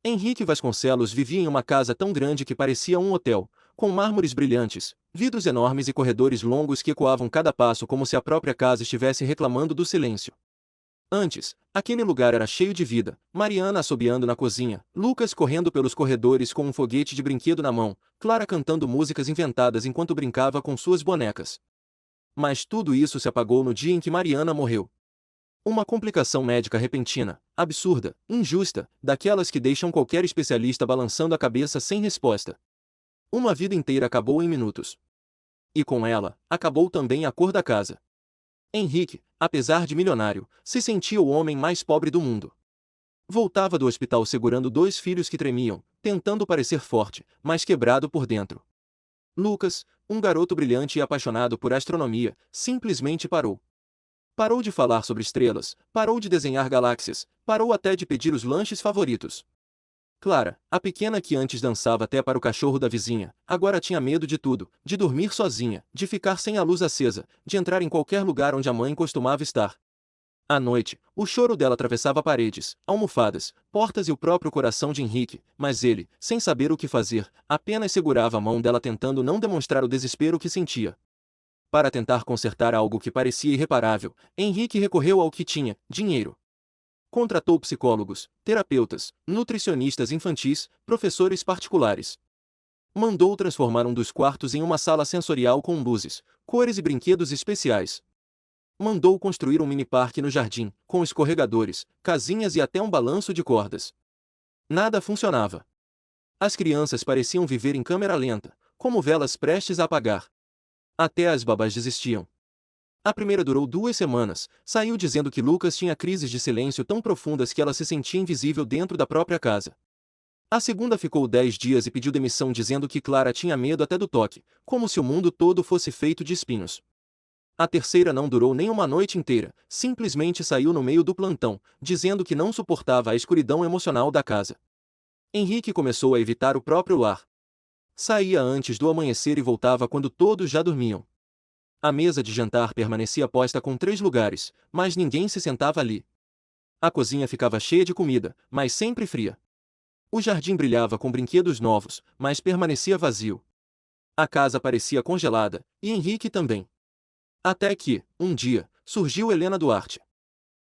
Henrique Vasconcelos vivia em uma casa tão grande que parecia um hotel, com mármores brilhantes, vidros enormes e corredores longos que ecoavam cada passo como se a própria casa estivesse reclamando do silêncio. Antes, aquele lugar era cheio de vida, Mariana assobiando na cozinha, Lucas correndo pelos corredores com um foguete de brinquedo na mão, Clara cantando músicas inventadas enquanto brincava com suas bonecas. Mas tudo isso se apagou no dia em que Mariana morreu. Uma complicação médica repentina, absurda, injusta, daquelas que deixam qualquer especialista balançando a cabeça sem resposta. Uma vida inteira acabou em minutos. E com ela, acabou também a cor da casa. Henrique, apesar de milionário, se sentia o homem mais pobre do mundo. Voltava do hospital segurando dois filhos que tremiam, tentando parecer forte, mas quebrado por dentro. Lucas, um garoto brilhante e apaixonado por astronomia, simplesmente parou. Parou de falar sobre estrelas, parou de desenhar galáxias, parou até de pedir os lanches favoritos. Clara, a pequena que antes dançava até para o cachorro da vizinha, agora tinha medo de tudo, de dormir sozinha, de ficar sem a luz acesa, de entrar em qualquer lugar onde a mãe costumava estar. À noite, o choro dela atravessava paredes, almofadas, portas e o próprio coração de Henrique, mas ele, sem saber o que fazer, apenas segurava a mão dela tentando não demonstrar o desespero que sentia. Para tentar consertar algo que parecia irreparável, Henrique recorreu ao que tinha: dinheiro. Contratou psicólogos, terapeutas, nutricionistas infantis, professores particulares. Mandou transformar um dos quartos em uma sala sensorial com luzes, cores e brinquedos especiais. Mandou construir um mini-parque no jardim, com escorregadores, casinhas e até um balanço de cordas. Nada funcionava. As crianças pareciam viver em câmera lenta, como velas prestes a apagar. Até as babás desistiam. A primeira durou 2 semanas, saiu dizendo que Lucas tinha crises de silêncio tão profundas que ela se sentia invisível dentro da própria casa. A segunda ficou 10 dias e pediu demissão dizendo que Clara tinha medo até do toque, como se o mundo todo fosse feito de espinhos. A terceira não durou nem uma noite inteira, simplesmente saiu no meio do plantão, dizendo que não suportava a escuridão emocional da casa. Henrique começou a evitar o próprio lar. Saía antes do amanhecer e voltava quando todos já dormiam. A mesa de jantar permanecia posta com 3 lugares, mas ninguém se sentava ali. A cozinha ficava cheia de comida, mas sempre fria. O jardim brilhava com brinquedos novos, mas permanecia vazio. A casa parecia congelada, e Henrique também. Até que, um dia, surgiu Helena Duarte.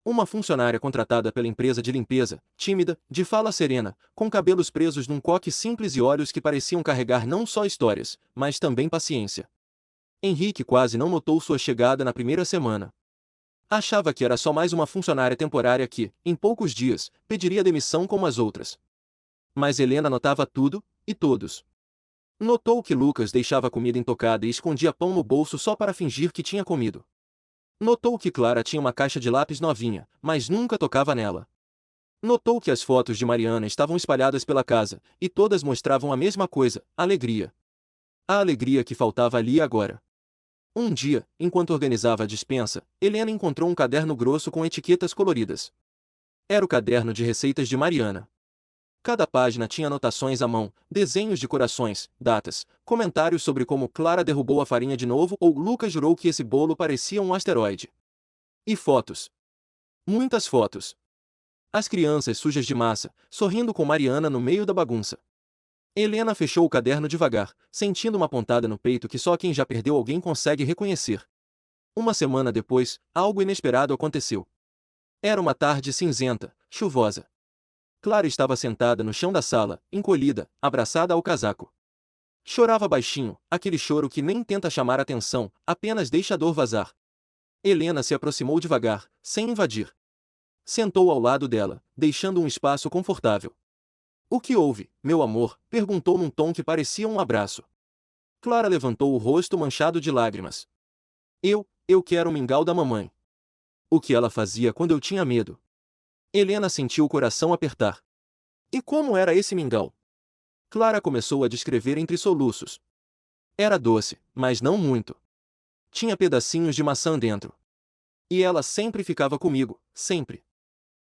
Uma funcionária contratada pela empresa de limpeza, tímida, de fala serena, com cabelos presos num coque simples e olhos que pareciam carregar não só histórias, mas também paciência. Henrique quase não notou sua chegada na primeira semana. Achava que era só mais uma funcionária temporária que, em poucos dias, pediria demissão como as outras. Mas Helena notava tudo, e todos. Notou que Lucas deixava a comida intocada e escondia pão no bolso só para fingir que tinha comido. Notou que Clara tinha uma caixa de lápis novinha, mas nunca tocava nela. Notou que as fotos de Mariana estavam espalhadas pela casa, e todas mostravam a mesma coisa: alegria. A alegria que faltava ali agora. Um dia, enquanto organizava a despensa, Helena encontrou um caderno grosso com etiquetas coloridas. Era o caderno de receitas de Mariana. Cada página tinha anotações à mão, desenhos de corações, datas, comentários sobre como Clara derrubou a farinha de novo ou Lucas jurou que esse bolo parecia um asteroide. E fotos. Muitas fotos. As crianças sujas de massa, sorrindo com Mariana no meio da bagunça. Helena fechou o caderno devagar, sentindo uma pontada no peito que só quem já perdeu alguém consegue reconhecer. Uma semana depois, algo inesperado aconteceu. Era uma tarde cinzenta, chuvosa. Clara estava sentada no chão da sala, encolhida, abraçada ao casaco. Chorava baixinho, aquele choro que nem tenta chamar atenção, apenas deixa a dor vazar. Helena se aproximou devagar, sem invadir. Sentou ao lado dela, deixando um espaço confortável. "O que houve, meu amor?", perguntou num tom que parecia um abraço. Clara levantou o rosto manchado de lágrimas. Eu quero o mingau da mamãe. O que ela fazia quando eu tinha medo?" Helena sentiu o coração apertar. E como era esse mingau? Clara começou a descrever entre soluços. Era doce, mas não muito. Tinha pedacinhos de maçã dentro. E ela sempre ficava comigo, sempre.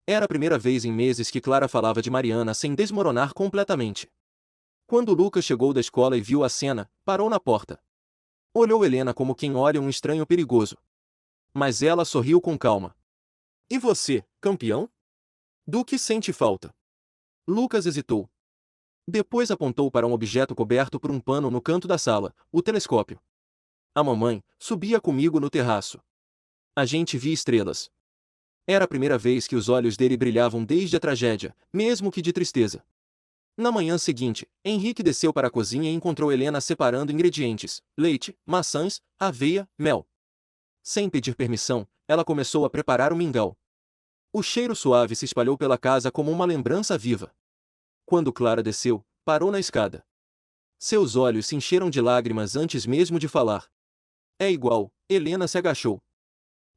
Era a primeira vez em meses que Clara falava de Mariana sem desmoronar completamente. Quando Lucas chegou da escola e viu a cena, parou na porta. Olhou Helena como quem olha um estranho perigoso. Mas ela sorriu com calma. "E você, campeão? Do que sente falta?" Lucas hesitou. Depois apontou para um objeto coberto por um pano no canto da sala, o telescópio. A mamãe subia comigo no terraço. A gente via estrelas. Era a primeira vez que os olhos dele brilhavam desde a tragédia, mesmo que de tristeza. Na manhã seguinte, Henrique desceu para a cozinha e encontrou Helena separando ingredientes: leite, maçãs, aveia, mel. Sem pedir permissão, ela começou a preparar o mingau. O cheiro suave se espalhou pela casa como uma lembrança viva. Quando Clara desceu, parou na escada. Seus olhos se encheram de lágrimas antes mesmo de falar. É igual, Helena se agachou.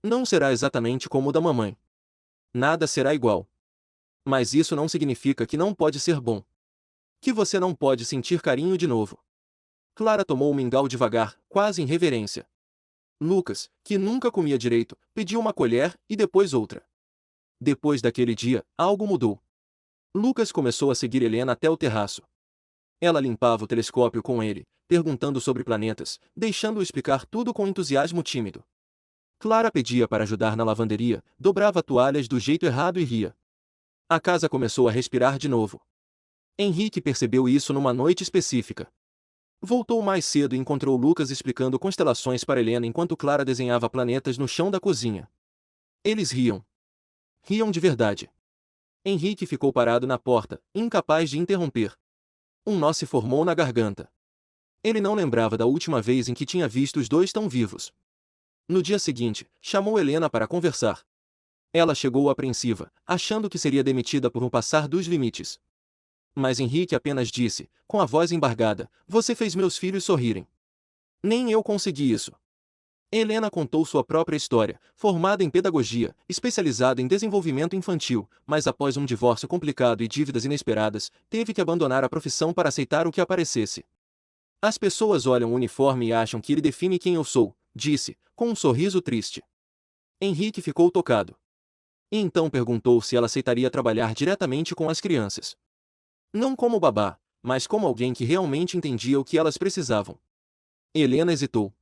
Não será exatamente como o da mamãe. Nada será igual. Mas isso não significa que não pode ser bom. Que você não pode sentir carinho de novo. Clara tomou o mingau devagar, quase em reverência. Lucas, que nunca comia direito, pediu uma colher e depois outra. Depois daquele dia, algo mudou. Lucas começou a seguir Helena até o terraço. Ela limpava o telescópio com ele, perguntando sobre planetas, deixando-o explicar tudo com entusiasmo tímido. Clara pedia para ajudar na lavanderia, dobrava toalhas do jeito errado e ria. A casa começou a respirar de novo. Henrique percebeu isso numa noite específica. Voltou mais cedo e encontrou Lucas explicando constelações para Helena enquanto Clara desenhava planetas no chão da cozinha. Eles riam. Riam de verdade. Henrique ficou parado na porta, incapaz de interromper. Um nó se formou na garganta. Ele não lembrava da última vez em que tinha visto os dois tão vivos. No dia seguinte, chamou Helena para conversar. Ela chegou apreensiva, achando que seria demitida por um passar dos limites. Mas Henrique apenas disse, com a voz embargada: "Você fez meus filhos sorrirem. Nem eu consegui isso." Helena contou sua própria história, formada em pedagogia, especializada em desenvolvimento infantil, mas após um divórcio complicado e dívidas inesperadas, teve que abandonar a profissão para aceitar o que aparecesse. "As pessoas olham o uniforme e acham que ele define quem eu sou", disse, com um sorriso triste. Henrique ficou tocado. E então perguntou se ela aceitaria trabalhar diretamente com as crianças. Não como babá, mas como alguém que realmente entendia o que elas precisavam. Helena hesitou.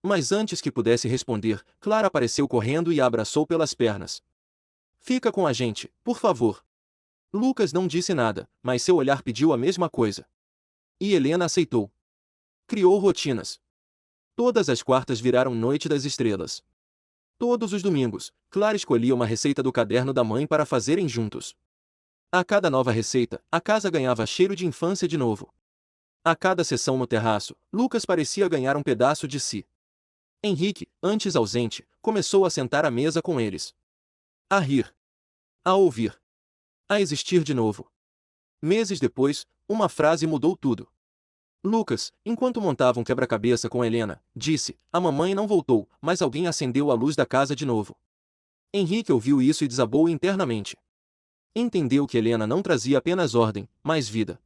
Mas antes que pudesse responder, Clara apareceu correndo e a abraçou pelas pernas. "Fica com a gente, por favor." Lucas não disse nada, mas seu olhar pediu a mesma coisa. E Helena aceitou. Criou rotinas. Todas as quartas viraram Noite das Estrelas. Todos os domingos, Clara escolhia uma receita do caderno da mãe para fazerem juntos. A cada nova receita, a casa ganhava cheiro de infância de novo. A cada sessão no terraço, Lucas parecia ganhar um pedaço de si. Henrique, antes ausente, começou a sentar à mesa com eles. A rir. A ouvir. A existir de novo. Meses depois, uma frase mudou tudo. Lucas, enquanto montava um quebra-cabeça com Helena, disse: "A mamãe não voltou, mas alguém acendeu a luz da casa de novo." Henrique ouviu isso e desabou internamente. Entendeu que Helena não trazia apenas ordem, mas vida.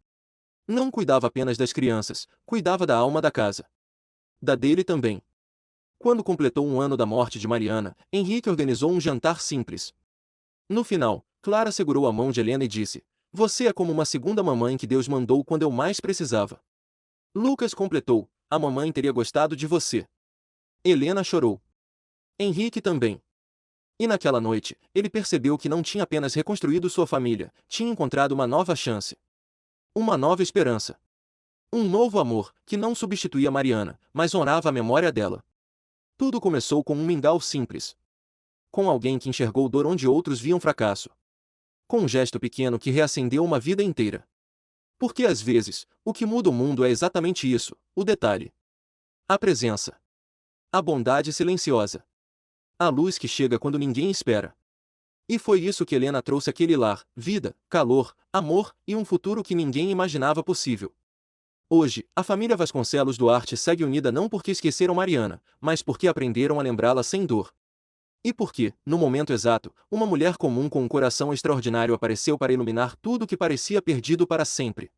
Não cuidava apenas das crianças, cuidava da alma da casa. Da dele também. Quando completou um ano da morte de Mariana, Henrique organizou um jantar simples. No final, Clara segurou a mão de Helena e disse: "Você é como uma segunda mamãe que Deus mandou quando eu mais precisava." Lucas completou: "A mamãe teria gostado de você." Helena chorou. Henrique também. E naquela noite, ele percebeu que não tinha apenas reconstruído sua família, tinha encontrado uma nova chance. Uma nova esperança. Um novo amor, que não substituía Mariana, mas honrava a memória dela. Tudo começou com um mingau simples. Com alguém que enxergou dor onde outros viam fracasso. Com um gesto pequeno que reacendeu uma vida inteira. Porque às vezes, o que muda o mundo é exatamente isso, o detalhe. A presença. A bondade silenciosa. A luz que chega quando ninguém espera. E foi isso que Helena trouxe àquele lar: vida, calor, amor e um futuro que ninguém imaginava possível. Hoje, a família Vasconcelos Duarte segue unida não porque esqueceram Mariana, mas porque aprenderam a lembrá-la sem dor. E porque, no momento exato, uma mulher comum com um coração extraordinário apareceu para iluminar tudo que parecia perdido para sempre.